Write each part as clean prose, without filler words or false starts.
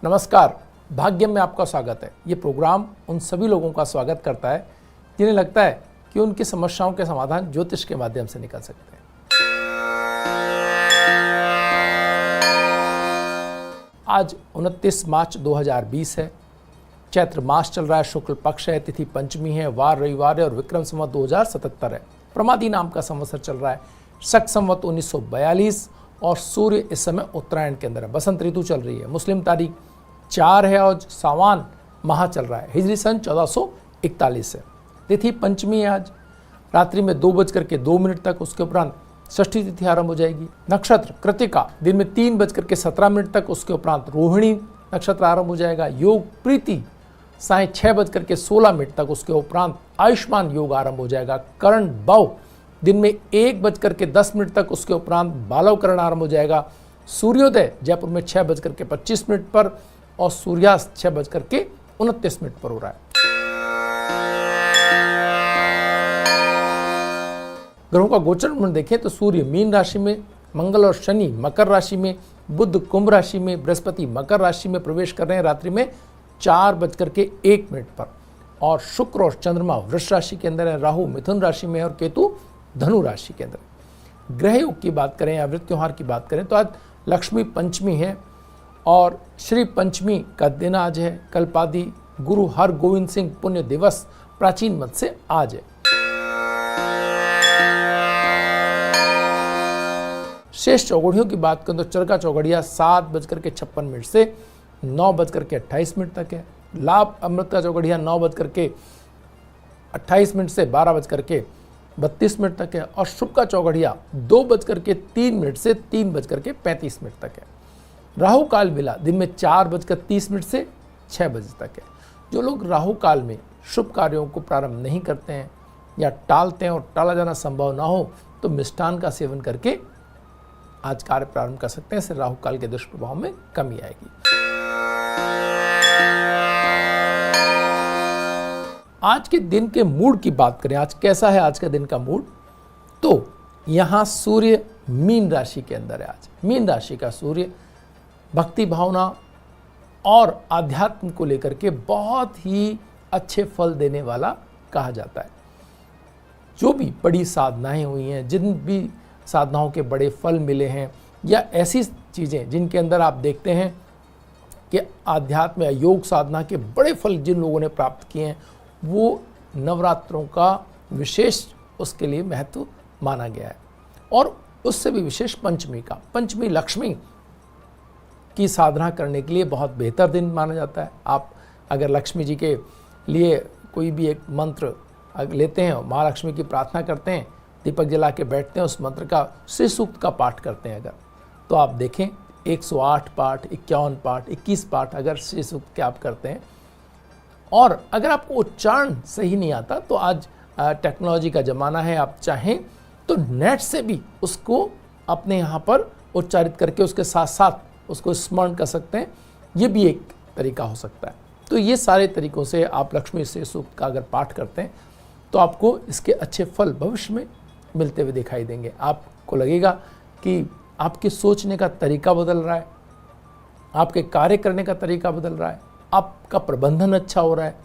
नमस्कार, भाग्य में आपका स्वागत है। ये प्रोग्राम उन सभी लोगों का स्वागत करता है जिन्हें लगता है कि उनकी समस्याओं के समाधान ज्योतिष के माध्यम से निकल सकते हैं। आज 29 मार्च 2020 है। चैत्र मास चल रहा है, शुक्ल पक्ष है, तिथि पंचमी है, वार रविवार है और विक्रम संवत 2077 है। प्रमादी नाम का संवत्सर चल रहा है, शक संवत 1942 और सूर्य इस समय उत्तरायण के अंदर है। बसंत ऋतु चल रही है। मुस्लिम तारीख 4 है और सावन माह चल रहा है। हिजरी सन 1441 है। तिथि पंचमी है आज, रात्रि में 2:02 तक, उसके उपरांत षष्ठी तिथि आरंभ हो जाएगी। नक्षत्र कृतिका दिन में 3:17 तक, उसके उपरांत रोहिणी नक्षत्र आरंभ हो जाएगा। योग प्रीति साय 6:16 तक, उसके उपरांत आयुष्मान योग आरंभ हो जाएगा। करण बव दिन में 1:10 तक, उसके उपरांत बालव करण आरंभ हो जाएगा। सूर्योदय जयपुर में 6:25 पर और सूर्यास्त 6:29 पर हो रहा है। ग्रहों का गोचर में देखें तो सूर्य मीन राशि में, मंगल और शनि मकर राशि में, बुध कुंभ राशि में, बृहस्पति मकर राशि में प्रवेश कर रहे हैं रात्रि में 4:01 पर, और शुक्र और चंद्रमा वृष राशि के अंदर है, राहु मिथुन राशि में है और केतु धनु राशि के अंदर। ग्रह योग की बात करें या व्रत त्योहार की बात करें तो आज लक्ष्मी पंचमी है और श्री पंचमी का दिन आज है। कल्पादि गुरु हर गोविंद सिंह पुण्य दिवस प्राचीन मत से आज है। शेष चौघड़ियों की बात करें तो चरका चौघड़िया 7:56 से 9:28 तक है। लाभ अमृत का चौघड़िया 9:28 से 12:32 तक है और शुभ का चौघड़िया 2:03 से 3:35 तक है। राहु काल बेला दिन में 4:30 से 6 बजे तक है। जो लोग राहु काल में शुभ कार्यों को प्रारंभ नहीं करते हैं या टालते हैं और टाला जाना संभव ना हो तो मिष्टान का सेवन करके आज कार्य प्रारंभ कर सकते हैं। इससे राहु काल के दुष्प्रभाव में कमी आएगी। आज के दिन के मूड की बात करें, आज कैसा है आज का दिन का मूड, तो यहां सूर्य मीन राशि के अंदर है। आज मीन राशि का सूर्य भक्ति भावना और आध्यात्म को लेकर के बहुत ही अच्छे फल देने वाला कहा जाता है। जो भी बड़ी साधनाएं हुई हैं, जिन भी साधनाओं के बड़े फल मिले हैं या ऐसी चीज़ें जिनके अंदर आप देखते हैं कि आध्यात्म या योग साधना के बड़े फल जिन लोगों ने प्राप्त किए हैं, वो नवरात्रों का विशेष उसके लिए महत्व माना गया है। और उससे भी विशेष पंचमी का, पंचमी लक्ष्मी की साधना करने के लिए बहुत बेहतर दिन माना जाता है। आप अगर लक्ष्मी जी के लिए कोई भी एक मंत्र लेते हैं, महालक्ष्मी की प्रार्थना करते हैं, दीपक जला के बैठते हैं, उस मंत्र का श्री सूक्त का पाठ करते हैं अगर, तो आप देखें 108 पाठ, 51 पाठ, 21 पाठ अगर श्री सूक्त के आप करते हैं, और अगर आपको उच्चारण सही नहीं आता तो आज टेक्नोलॉजी का ज़माना है, आप चाहें तो नेट से भी उसको अपने यहाँ पर उच्चारित करके उसके साथ साथ उसको स्मरण कर सकते हैं। ये भी एक तरीका हो सकता है। तो ये सारे तरीक़ों से आप लक्ष्मी श्री सूक्त का अगर पाठ करते हैं तो आपको इसके अच्छे फल भविष्य में मिलते हुए दिखाई देंगे। आपको लगेगा कि आपके सोचने का तरीका बदल रहा है, आपके कार्य करने का तरीका बदल रहा है, आपका प्रबंधन अच्छा हो रहा है,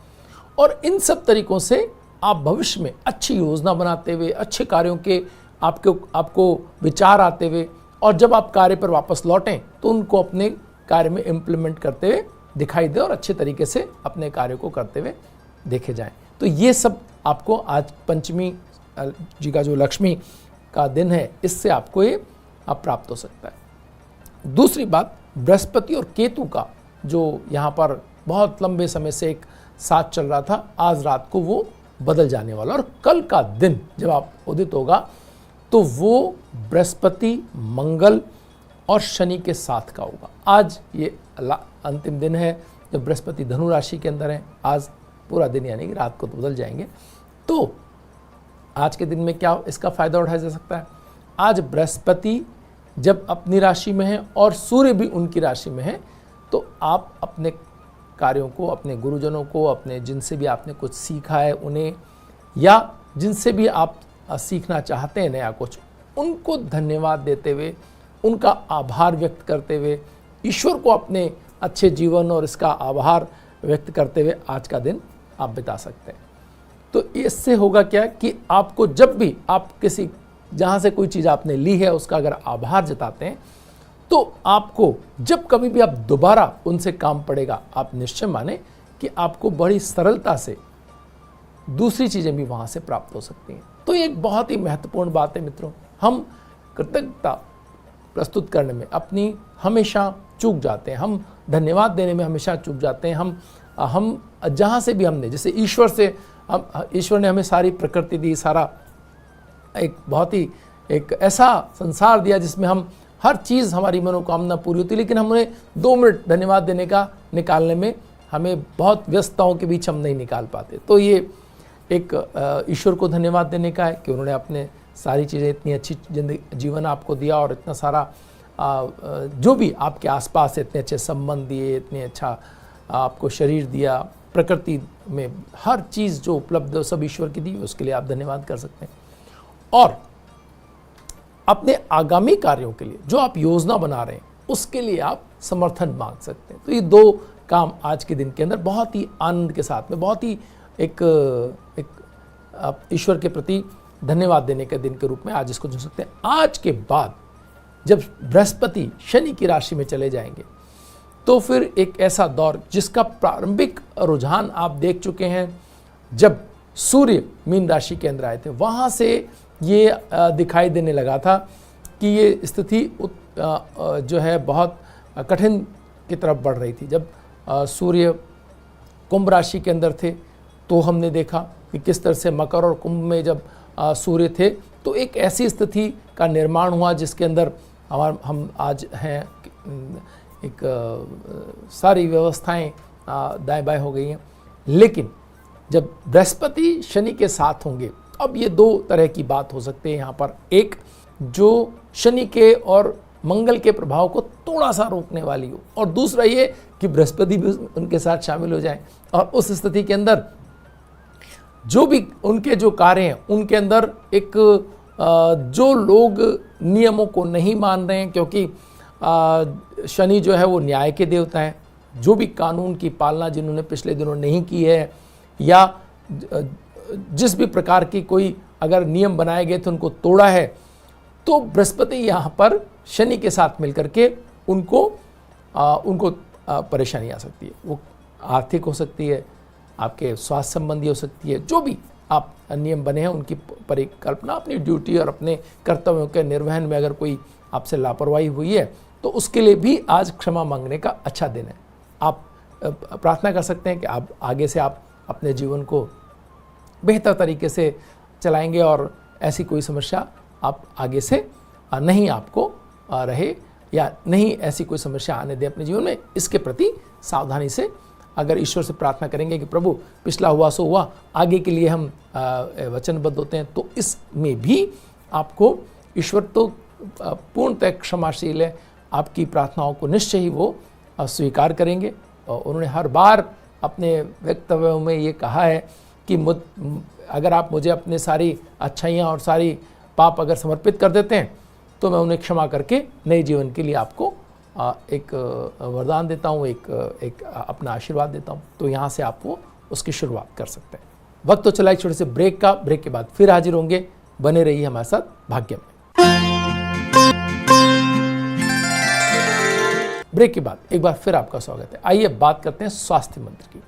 और इन सब तरीकों से आप भविष्य में अच्छी योजना बनाते हुए, अच्छे कार्यों के आपको विचार आते हुए, और जब आप कार्य पर वापस लौटें तो उनको अपने कार्य में इम्प्लीमेंट करते हुए दिखाई दे और अच्छे तरीके से अपने कार्य को करते हुए देखे जाएं। तो ये सब आपको आज पंचमी जी का जो लक्ष्मी का दिन है, इससे आपको ये प्राप्त हो सकता है। दूसरी बात, बृहस्पति और केतु का जो यहाँ पर बहुत लंबे समय से एक साथ चल रहा था, आज रात को वो बदल जाने वाला, और कल का दिन जब आप उदित होगा तो वो बृहस्पति मंगल और शनि के साथ का होगा। आज ये अंतिम दिन है जब बृहस्पति धनु राशि के अंदर है। आज पूरा दिन यानी कि रात को तो बदल जाएंगे। तो आज के दिन में क्या इसका फायदा उठाया जा सकता है? आज बृहस्पति जब अपनी राशि में है और सूर्य भी उनकी राशि में है, तो आप अपने कार्यों को, अपने गुरुजनों को, अपने जिनसे भी आपने कुछ सीखा है उन्हें, या जिनसे भी आप सीखना चाहते हैं नया कुछ, उनको धन्यवाद देते हुए, उनका आभार व्यक्त करते हुए, ईश्वर को अपने अच्छे जीवन और इसका आभार व्यक्त करते हुए आज का दिन आप बिता सकते हैं। तो इससे होगा क्या कि आपको जब भी आप किसी जहाँ से कोई चीज़ आपने ली है उसका अगर आभार जताते हैं, तो आपको जब कभी भी आप दोबारा उनसे काम पड़ेगा, आप निश्चय माने कि आपको बड़ी सरलता से दूसरी चीज़ें भी वहाँ से प्राप्त हो सकती हैं। तो ये एक बहुत ही महत्वपूर्ण बात है मित्रों। हम कृतज्ञता प्रस्तुत करने में अपनी हमेशा चूक जाते हैं, हम धन्यवाद देने में हमेशा चूक जाते हैं। हम जहाँ से भी हमने, जैसे ईश्वर ने हमें सारी प्रकृति दी, सारा एक बहुत ही एक ऐसा संसार दिया जिसमें हम हर चीज़ हमारी मनोकामना पूरी होती, लेकिन हम उन्हें 2 मिनट धन्यवाद देने का निकालने में हमें बहुत व्यस्तताओं के बीच हम नहीं निकाल पाते। तो ये एक ईश्वर को धन्यवाद देने का है कि उन्होंने अपने सारी चीज़ें, इतनी अच्छी जीवन आपको दिया और इतना सारा जो भी आपके आसपास इतने अच्छे संबंध दिए, इतने अच्छा आपको शरीर दिया, प्रकृति में हर चीज़ जो उपलब्ध है सब ईश्वर की दी, उसके लिए आप धन्यवाद कर सकते हैं। और अपने आगामी कार्यों के लिए जो आप योजना बना रहे हैं उसके लिए आप समर्थन मांग सकते हैं। तो ये 2 काम आज के दिन के अंदर बहुत ही आनंद के साथ में, बहुत ही एक ईश्वर के प्रति धन्यवाद देने के दिन के रूप में आज इसको चुन सकते हैं। आज के बाद जब बृहस्पति शनि की राशि में चले जाएंगे तो फिर एक ऐसा दौर जिसका प्रारंभिक रुझान आप देख चुके हैं, जब सूर्य मीन राशि के अंदर आए थे वहाँ से ये दिखाई देने लगा था कि ये स्थिति जो है बहुत कठिन की तरफ बढ़ रही थी। जब सूर्य कुंभ राशि के अंदर थे तो हमने देखा कि किस तरह से मकर और कुंभ में जब सूर्य थे तो एक ऐसी स्थिति का निर्माण हुआ जिसके अंदर हम आज हैं, एक सारी व्यवस्थाएं दाएं बाएं हो गई हैं। लेकिन जब बृहस्पति शनि के साथ होंगे, अब ये 2 तरह की बात हो सकती है यहाँ पर। एक जो शनि के और मंगल के प्रभाव को थोड़ा सा रोकने वाली हो, और दूसरा ये कि बृहस्पति भी उनके साथ शामिल हो जाए और उस स्थिति के अंदर जो भी उनके जो कार्य हैं उनके अंदर एक जो लोग नियमों को नहीं मान रहे हैं, क्योंकि शनि जो है वो न्याय के देवता है, जो भी कानून की पालना जिन्होंने पिछले दिनों नहीं की है या जिस भी प्रकार की कोई अगर नियम बनाए गए थे उनको तोड़ा है, तो बृहस्पति यहाँ पर शनि के साथ मिलकर के उनको परेशानी आ सकती है। वो आर्थिक हो सकती है, आपके स्वास्थ्य संबंधी हो सकती है, जो भी आप नियम बने हैं उनकी परिकल्पना, अपनी ड्यूटी और अपने कर्तव्यों के निर्वहन में अगर कोई आपसे लापरवाही हुई है तो उसके लिए भी आज क्षमा मांगने का अच्छा दिन है। आप प्रार्थना कर सकते हैं कि आप आगे से आप अपने जीवन को बेहतर तरीके से चलाएंगे और ऐसी कोई समस्या आप आगे से नहीं आपको रहे, या नहीं ऐसी कोई समस्या आने दें अपने जीवन में। इसके प्रति सावधानी से अगर ईश्वर से प्रार्थना करेंगे कि प्रभु पिछला हुआ सो हुआ, आगे के लिए हम वचनबद्ध होते हैं, तो इसमें भी आपको ईश्वर तो पूर्णतः क्षमाशील है, आपकी प्रार्थनाओं को निश्चय ही वो स्वीकार करेंगे। और उन्होंने हर बार अपने वक्तव्यों में ये कहा है कि अगर आप मुझे अपने सारी अच्छाइयाँ और सारी पाप अगर समर्पित कर देते हैं तो मैं उन्हें क्षमा करके नए जीवन के लिए आपको एक वरदान देता हूँ, एक अपना आशीर्वाद देता हूँ। तो यहाँ से आप वो उसकी शुरुआत कर सकते हैं। वक्त तो चला एक छोटे से ब्रेक का, ब्रेक के बाद फिर हाजिर होंगे। बने रहिए हमारे साथ भाग्य में। ब्रेक के बाद एक बार फिर आपका स्वागत है। आइए बात करते हैं स्वास्थ्य मंत्र की।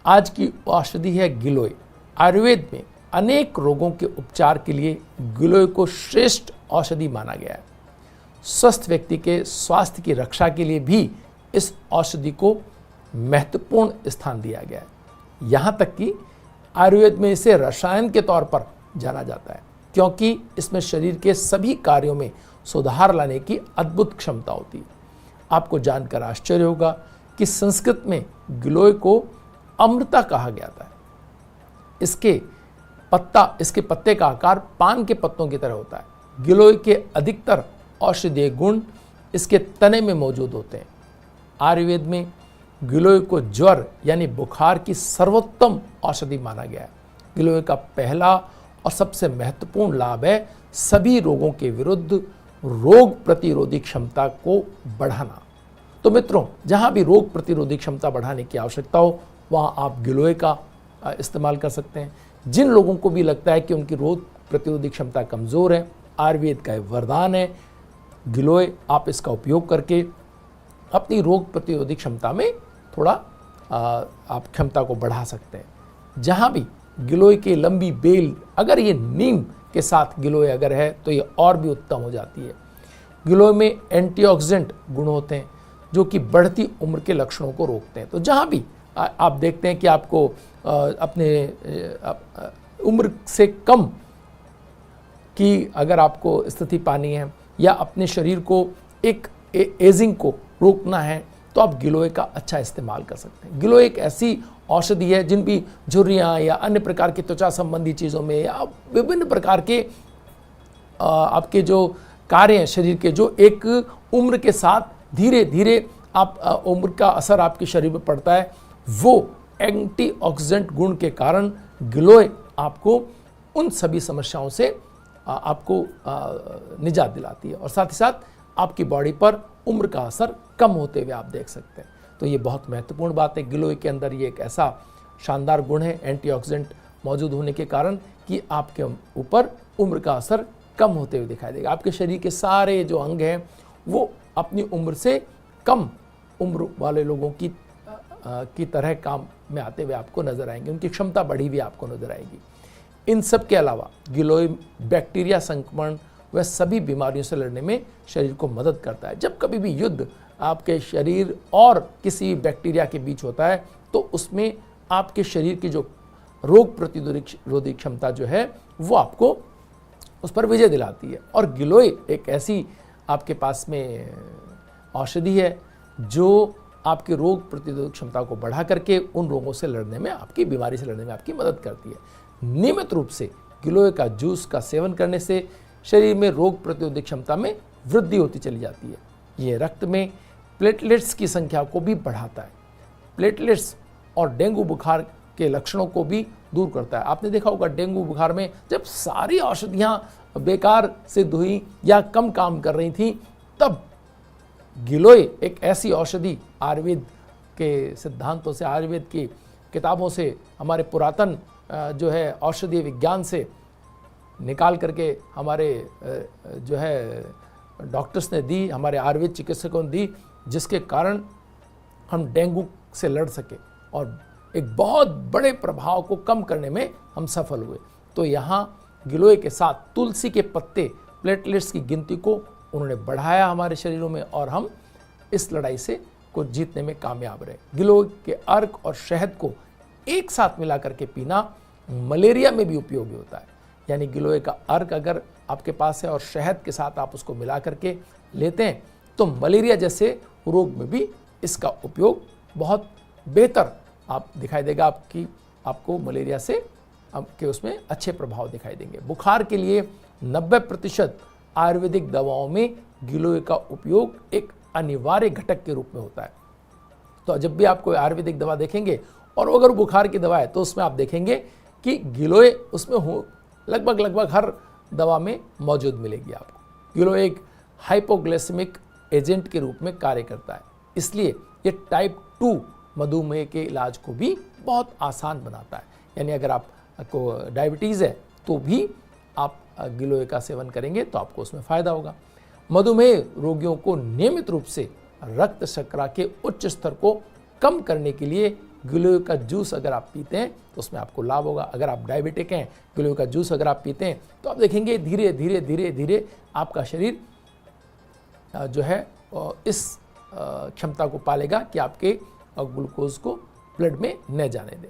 आज की औषधि है गिलोय। आयुर्वेद में अनेक रोगों के उपचार के लिए गिलोय को श्रेष्ठ औषधि माना गया है। स्वस्थ व्यक्ति के स्वास्थ्य की रक्षा के लिए भी इस औषधि को महत्वपूर्ण स्थान दिया गया है। यहाँ तक कि आयुर्वेद में इसे रसायन के तौर पर जाना जाता है, क्योंकि इसमें शरीर के सभी कार्यों में सुधार लाने की अद्भुत क्षमता होती है। आपको जानकर आश्चर्य होगा कि संस्कृत में गिलोय को अमृता कहा गया था। इसके पत्ते का आकार पान के पत्तों की तरह होता है। गिलोय के अधिकतर औषधीय गुण इसके तने में मौजूद होते हैं। आयुर्वेद में गिलोय को ज्वर यानी बुखार की सर्वोत्तम औषधि माना गया है। गिलोय का पहला और सबसे महत्वपूर्ण लाभ है सभी रोगों के विरुद्ध रोग प्रतिरोधी क्षमता को बढ़ाना। तो मित्रों, जहाँ भी रोग प्रतिरोधी क्षमता बढ़ाने की आवश्यकता हो वहाँ आप गिलोय का इस्तेमाल कर सकते हैं। जिन लोगों को भी लगता है कि उनकी रोग प्रतिरोधी क्षमता कमज़ोर है, आयुर्वेद का वरदान है गिलोय, आप इसका उपयोग करके अपनी रोग प्रतिरोधी क्षमता में थोड़ा आप क्षमता को बढ़ा सकते हैं। जहाँ भी गिलोय की लंबी बेल, अगर ये नीम के साथ गिलोय अगर है तो ये और भी उत्तम हो जाती है। गिलोय में एंटीऑक्सीडेंट गुण होते हैं जो कि बढ़ती उम्र के लक्षणों को रोकते हैं। तो जहाँ भी आप देखते हैं कि आपको अपने उम्र से कम की अगर आपको स्थिति पानी है या अपने शरीर को एक एजिंग को रोकना है तो आप गिलोय का अच्छा इस्तेमाल कर सकते हैं। गिलोय एक ऐसी औषधि है जिन भी झुर्रियाँ या अन्य प्रकार की त्वचा संबंधी चीज़ों में या विभिन्न प्रकार के आपके जो कार्य हैं शरीर के, जो एक उम्र के साथ धीरे धीरे आप उम्र का असर आपके शरीर में पड़ता है, वो एंटीऑक्सीडेंट गुण के कारण गिलोय आपको उन सभी समस्याओं से आपको निजात दिलाती है और साथ ही साथ आपकी बॉडी पर उम्र का असर कम होते हुए आप देख सकते हैं। तो ये बहुत महत्वपूर्ण बात है। गिलोय के अंदर ये एक ऐसा शानदार गुण है एंटीऑक्सीडेंट मौजूद होने के कारण कि आपके ऊपर उम्र का असर कम होते हुए दिखाई देगा। आपके शरीर के सारे जो अंग हैं वो अपनी उम्र से कम उम्र वाले लोगों की तरह काम में आते हुए आपको नजर आएंगे, उनकी क्षमता बढ़ी हुई आपको नजर आएगी। इन सब के अलावा गिलोय बैक्टीरिया संक्रमण व सभी बीमारियों से लड़ने में शरीर को मदद करता है। जब कभी भी युद्ध आपके शरीर और किसी बैक्टीरिया के बीच होता है तो उसमें आपके शरीर की जो रोग प्रतिरोधी क्षमता जो है वो आपको उस पर विजय दिलाती है। और गिलोय एक ऐसी आपके पास में औषधि है जो आपके रोग प्रतिरोधक क्षमता को बढ़ा करके उन रोगों से लड़ने में, आपकी बीमारी से लड़ने में आपकी मदद करती है। नियमित रूप से गिलोय का जूस का सेवन करने से शरीर में रोग प्रतिरोधक क्षमता में वृद्धि होती चली जाती है। ये रक्त में प्लेटलेट्स की संख्या को भी बढ़ाता है। प्लेटलेट्स और डेंगू बुखार के लक्षणों को भी दूर करता है। आपने देखा होगा डेंगू बुखार में जब सारी औषधियाँ बेकार सिद्ध हुई या कम काम कर रही थी, तब गिलोय एक ऐसी औषधि आयुर्वेद के सिद्धांतों से, आयुर्वेद की किताबों से, हमारे पुरातन जो है औषधीय विज्ञान से निकाल करके हमारे जो है डॉक्टर्स ने दी, हमारे आयुर्वेद चिकित्सकों ने दी, जिसके कारण हम डेंगू से लड़ सके और एक बहुत बड़े प्रभाव को कम करने में हम सफल हुए। तो यहाँ गिलोय के साथ तुलसी के पत्ते प्लेटलेट्स की गिनती को उन्होंने बढ़ाया हमारे शरीरों में और हम इस लड़ाई से को जीतने में कामयाब रहे। गिलोय के अर्क और शहद को एक साथ मिला करके पीना मलेरिया में भी उपयोगी होता है। यानी गिलोय का अर्क अगर आपके पास है और शहद के साथ आप उसको मिला करके लेते हैं तो मलेरिया जैसे रोग में भी इसका उपयोग बहुत बेहतर आप दिखाई देगा। आपको मलेरिया से आपके उसमें अच्छे प्रभाव दिखाई देंगे। बुखार के लिए 90% आयुर्वेदिक दवाओं में गिलोय का उपयोग एक अनिवार्य घटक के रूप में होता है। तो जब भी आप कोई आयुर्वेदिक दवा देखेंगे और अगर बुखार की दवा है तो उसमें आप देखेंगे कि गिलोय उसमें हो लगभग हर दवा में मौजूद मिलेगी आपको। गिलोय एक हाइपोग्लाइसेमिक एजेंट के रूप में कार्य करता है, इसलिए ये टाइप 2 मधुमेह के इलाज को भी बहुत आसान बनाता है। यानी अगर आपको डायबिटीज़ है तो भी आप गिलोय का सेवन करेंगे तो आपको उसमें फ़ायदा होगा। मधुमेह रोगियों को नियमित रूप से रक्त शर्करा के उच्च स्तर को कम करने के लिए गिलोय का जूस अगर आप पीते हैं तो उसमें आपको लाभ होगा। अगर आप डायबिटिक हैं, गिलोय का जूस अगर आप पीते हैं तो आप देखेंगे धीरे धीरे आपका शरीर जो है इस क्षमता को पालेगा कि आपके ग्लूकोज को ब्लड में न जाने दे।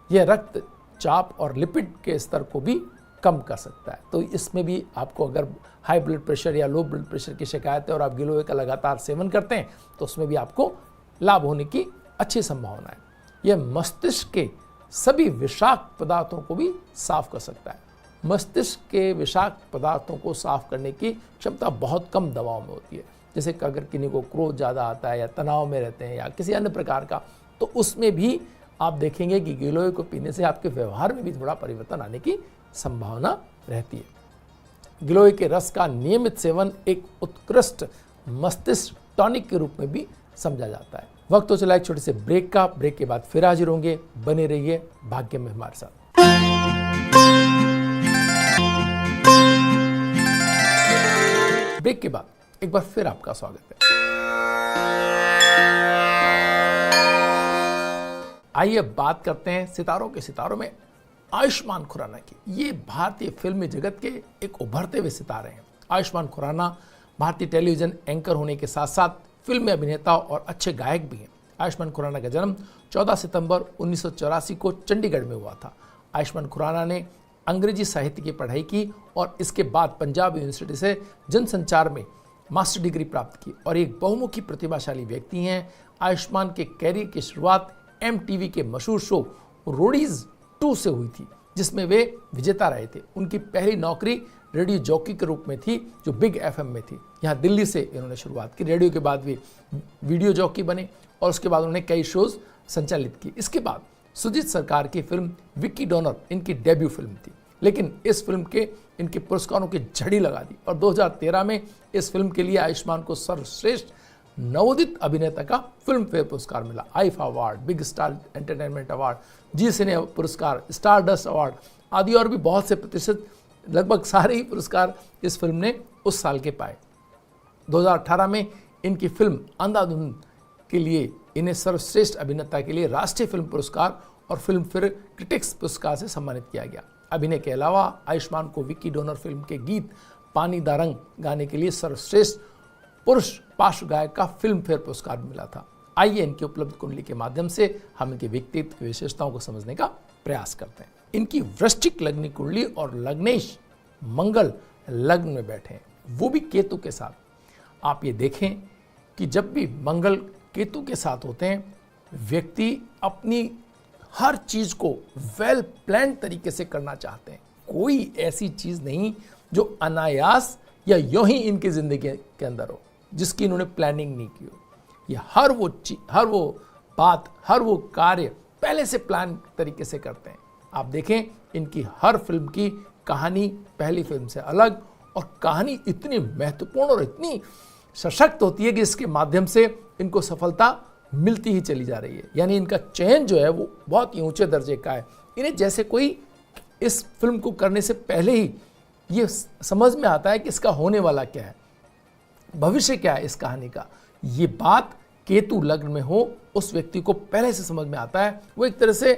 यह रक्तचाप और लिपिड के स्तर को भी कम कर सकता है। तो इसमें भी आपको अगर हाई ब्लड प्रेशर या लो ब्लड प्रेशर की शिकायत है और आप गिलोय का लगातार सेवन करते हैं तो उसमें भी आपको लाभ होने की अच्छी संभावना है। यह मस्तिष्क के सभी विषाक्त पदार्थों को भी साफ कर सकता है। मस्तिष्क के विषाक्त पदार्थों को साफ करने की क्षमता बहुत कम दवाओं में होती है। जैसे अगर किन्हीं को क्रोध ज़्यादा आता है या तनाव में रहते हैं या किसी अन्य प्रकार का, तो उसमें भी आप देखेंगे कि गिलोय को पीने से आपके व्यवहार में भी थोड़ा परिवर्तन आने की संभावना रहती है। गिलोय के रस का नियमित सेवन एक उत्कृष्ट मस्तिष्क टॉनिक के रूप में भी समझा जाता है। वक्त तो चला एक छोटे से ब्रेक का। ब्रेक के बाद फिर हाजिर होंगे। बने रहिए भाग्य में हमारे साथ। ब्रेक के बाद एक बार फिर आपका स्वागत है। आइए बात करते हैं सितारों के सितारों में आयुष्मान खुराना की। ये भारतीय फिल्मी जगत के एक उभरते हुए सितारे हैं। आयुष्मान खुराना भारतीय टेलीविजन एंकर होने के साथ साथ फिल्मी अभिनेता और अच्छे गायक भी हैं। आयुष्मान खुराना का जन्म 14 सितंबर 1984 को चंडीगढ़ में हुआ था। आयुष्मान खुराना ने अंग्रेजी साहित्य की पढ़ाई की और इसके बाद पंजाब यूनिवर्सिटी से जनसंचार में मास्टर डिग्री प्राप्त की और एक बहुमुखी प्रतिभाशाली व्यक्ति हैं। आयुष्मान के कैरियर की शुरुआत MTV के मशहूर शो रोडीज 2 से हुई थी, जिसमें वे विजेता रहे थे। उनकी पहली नौकरी रेडियो जॉकी के रूप में थी, जो बिग FM में थी। यहाँ दिल्ली से इन्होंने शुरुआत की। रेडियो के बाद वे वीडियो जॉकी बने और उसके बाद उन्होंने कई शोज संचालित की। इसके बाद सुजीत सरकार की फिल्म विक्की डोनर इनकी डेब्यू फिल्म थी, लेकिन इस फिल्म के इनके पुरस्कारों की झड़ी लगा दी और 2013 में इस फिल्म के लिए आयुष्मान को सर्वश्रेष्ठ नवोदित अभिनेता का फिल्म फेयर पुरस्कार मिला। IIFA award, big star entertainment award, Zee cine पुरस्कार, स्टारडस्ट अवार्ड आदि और भी बहुत से प्रतिशत, लगभग सारे ही पुरस्कार इस फिल्म ने उस साल के पाए। 2018 में इनकी फिल्म अंधाधुन के लिए इन्हें सर्वश्रेष्ठ अभिनेता के लिए राष्ट्रीय फिल्म पुरस्कार और फिल्म फेयर क्रिटिक्स पुरस्कार से सम्मानित किया गया। अभिनय के अलावा आयुष्मान को विक्की डोनर फिल्म के गीत पानी दा रंग गाने के लिए सर्वश्रेष्ठ पुरुष पार्श्व गायक का फिल्म फेयर पुरस्कार मिला था। आइए इनकी उपलब्ध कुंडली के माध्यम से हम इनके व्यक्तित्व की विशेषताओं को समझने का प्रयास करते हैं। इनकी वृश्चिक लग्नी कुंडली और लग्नेश मंगल लग्न में बैठे हैं, वो भी केतु के साथ। आप ये देखें कि जब भी मंगल केतु के साथ होते हैं, व्यक्ति अपनी हर चीज को वेल प्लान तरीके से करना चाहते हैं। कोई ऐसी चीज नहीं जो अनायास या यूं ही इनकी जिंदगी के अंदर हो जिसकी इन्होंने प्लानिंग नहीं की हो। ये हर वो बात, हर वो कार्य पहले से प्लान तरीके से करते हैं। आप देखें इनकी हर फिल्म की कहानी पहली फिल्म से अलग, और कहानी इतनी महत्वपूर्ण और इतनी सशक्त होती है कि इसके माध्यम से इनको सफलता मिलती ही चली जा रही है। यानी इनका चयन जो है वो बहुत ही ऊंचे दर्जे का है। इन्हें जैसे कोई इस फिल्म को करने से पहले ही ये समझ में आता है कि इसका होने वाला क्या है, भविष्य क्या है इस कहानी का। ये बात केतु लग्न में हो उस व्यक्ति को पहले से समझ में आता है। वो एक तरह से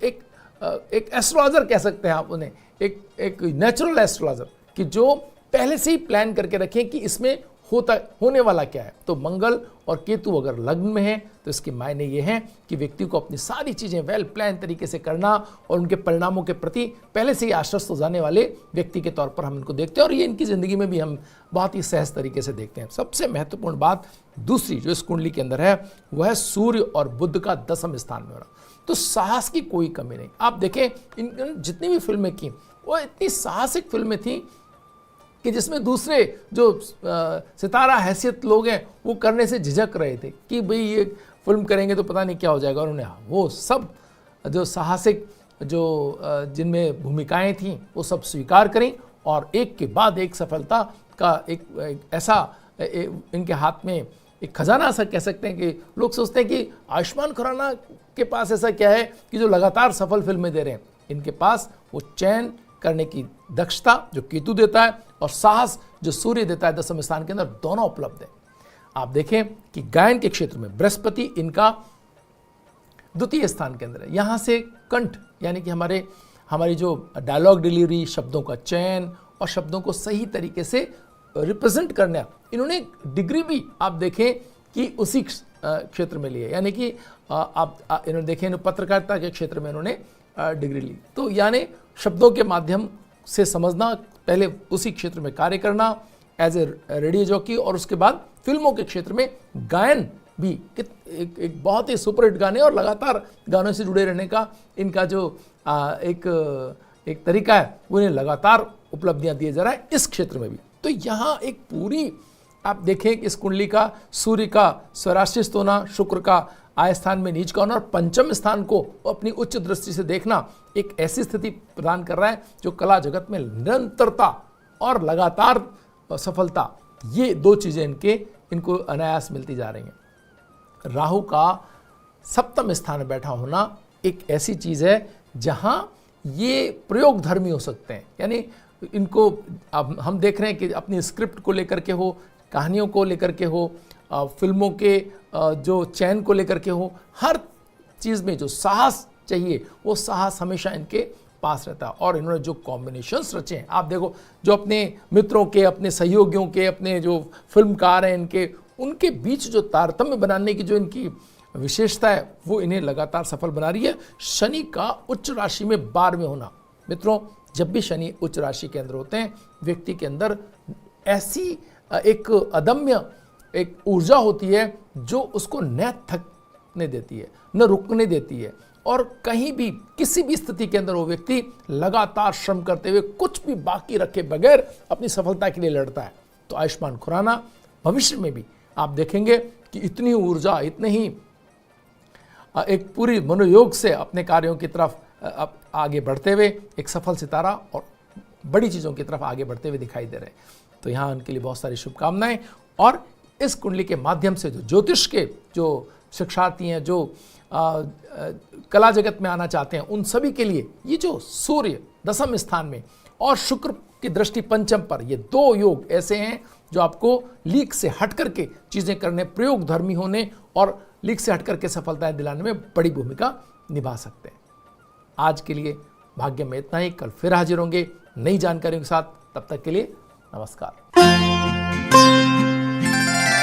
एक एस्ट्रोलॉजर कह सकते हैं आप उन्हें, एक नेचुरल एस्ट्रोलॉजर, कि जो पहले से ही प्लान करके रखें कि इसमें होने वाला क्या है। तो मंगल और केतु अगर लग्न में है तो इसके मायने ये हैं कि व्यक्ति को अपनी सारी चीजें वेल प्लान तरीके से करना और उनके परिणामों के प्रति पहले से ही आश्वस्त हो जाने वाले व्यक्ति के तौर पर हम इनको देखते हैं, और ये इनकी जिंदगी में भी हम बहुत ही सहज तरीके से देखते हैं। सबसे महत्वपूर्ण बात दूसरी जो इस कुंडली के अंदर है वह है सूर्य और बुध का 10वें स्थान में होना। तो साहस की कोई कमी नहीं। आप देखें इन जितनी भी फिल्में की वो इतनी साहसिक फिल्में थी कि जिसमें दूसरे जो सितारा हैसियत लोग हैं वो करने से झिझक रहे थे कि भाई ये फिल्म करेंगे तो पता नहीं क्या हो जाएगा। उन्होंने वो सब जो साहसिक जो जिनमें भूमिकाएं थीं वो सब स्वीकार करें और एक के बाद एक सफलता का एक ऐसा इनके हाथ में एक खजाना सा कह सकते हैं कि लोग सोचते हैं कि आयुष्मान खुराना के पास ऐसा क्या है कि जो लगातार सफल फिल्में दे रहे हैं। इनके पास वो चयन करने की दक्षता जो केतु देता है और साहस जो सूर्य देता है 10वें स्थान के अंदर, दोनों उपलब्ध है। आप देखें कि गायन के क्षेत्र में बृहस्पति इनका 2 स्थान के अंदर है। यहाँ से कंठ यानी कि हमारी जो डायलॉग डिलीवरी, शब्दों का चयन और शब्दों को सही तरीके से रिप्रेजेंट करना, इन्होंने डिग्री भी आप देखें कि उसी क्षेत्र में ली है। यानी कि आप इन्होंने देखें पत्रकारिता के क्षेत्र में इन्होंने डिग्री ली। तो यानी शब्दों के माध्यम से समझना, पहले उसी क्षेत्र में कार्य करना एज ए रेडियो जॉकी, और उसके बाद फिल्मों के क्षेत्र में गायन भी एक बहुत ही सुपरहिट गाने और लगातार गानों से जुड़े रहने का इनका जो एक तरीका है वो इन्हें लगातार उपलब्धियां दिए जा रहा है इस क्षेत्र में भी। तो यहाँ एक पूरी आप देखें इस कुंडली का सूर्य का स्वराष्ट्रिस्थ होना, शुक्र का आय स्थान में नीच का होना और पंचम स्थान को अपनी उच्च दृष्टि से देखना एक ऐसी स्थिति प्रदान कर रहा है जो कला जगत में निरंतरता और लगातार सफलता, ये दो चीज़ें इनको अनायास मिलती जा रही हैं। राहु का सप्तम स्थान में बैठा होना एक ऐसी चीज़ है जहां ये प्रयोग धर्मी हो सकते हैं, यानी इनको अब हम देख रहे हैं कि अपनी स्क्रिप्ट को लेकर के हो, कहानियों को लेकर के हो, फिल्मों के जो चयन को लेकर के हो, हर चीज़ में जो साहस चाहिए वो साहस हमेशा इनके पास रहता है। और इन्होंने जो कॉम्बिनेशंस रचे हैं, आप देखो, जो अपने मित्रों के, अपने सहयोगियों के, अपने जो फिल्मकार हैं उनके बीच जो तारतम्य बनाने की जो इनकी विशेषता है वो इन्हें लगातार सफल बना रही है। शनि का उच्च राशि में 12वें होना, मित्रों जब भी शनि उच्च राशि के अंदर होते हैं, व्यक्ति के अंदर ऐसी एक अदम्य एक ऊर्जा होती है जो उसको न थकने देती है, न रुकने देती है, और कहीं भी किसी भी स्थिति के अंदर वो व्यक्ति लगातार श्रम करते हुए कुछ भी बाकी रखे बगैर अपनी सफलता के लिए लड़ता है। तो आयुष्मान खुराना भविष्य में भी आप देखेंगे कि इतनी ऊर्जा, इतने ही एक पूरी मनोयोग से अपने कार्यों की तरफ आगे बढ़ते हुए एक सफल सितारा और बड़ी चीज़ों की तरफ आगे बढ़ते हुए दिखाई दे रहे हैं। तो यहाँ उनके लिए बहुत सारी शुभकामनाएं। और इस कुंडली के माध्यम से जो ज्योतिष के जो शिक्षार्थी हैं, जो कला जगत में आना चाहते हैं, उन सभी के लिए ये जो सूर्य दसम स्थान में और शुक्र की दृष्टि पंचम पर, ये दो योग ऐसे हैं जो आपको लीक से हट करके चीज़ें करने, प्रयोग धर्मी होने और लीक से हट करके सफलताएं दिलाने में बड़ी भूमिका निभा सकते हैं। आज के लिए भाग्य में इतना ही। कल फिर हाजिर होंगे नई जानकारियों के साथ। तब तक के लिए नमस्कार।